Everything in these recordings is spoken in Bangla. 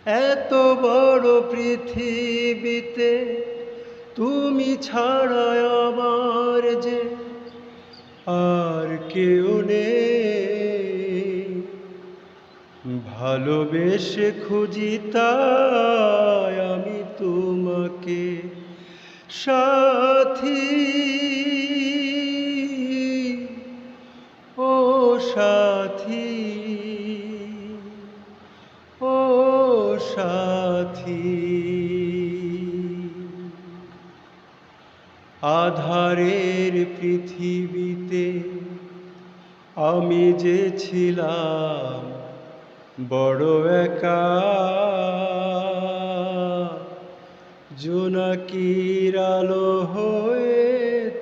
এত বড় পৃথিবীতে তুমি ছাড়া আমার যে আর কেউ নেই। ভালোবেসে খুঁজি তাই আমি তোমাকে সাথী, ও সাথী, ও সাথী। আধারের পৃথিবীতে আমি যে ছিলাম বড় একা, জোনাকির আলো হয়ে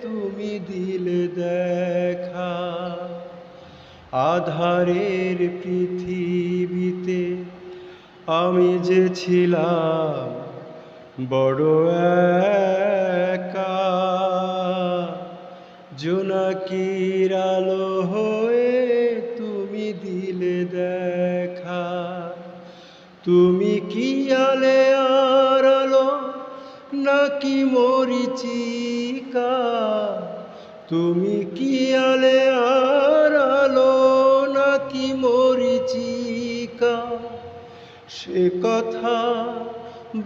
তুমি দিলে দেখা। আধারের পৃথিবীতে আমি যে ছিলাম বড় একা, জোনাকির আলো হয়ে তুমি দিলে দেখা। তুমি কি আলে আর আলো নাকি মরিচিকা? তুমি কি আলে আর আলো নাকি মরিচিকা? সে কথা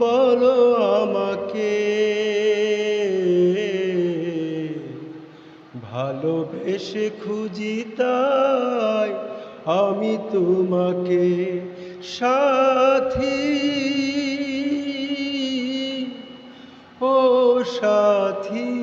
বলো আমাকে। ভালোবেসে খুঁজি তাই আমি তোমাকে সাথী, ও সাথী।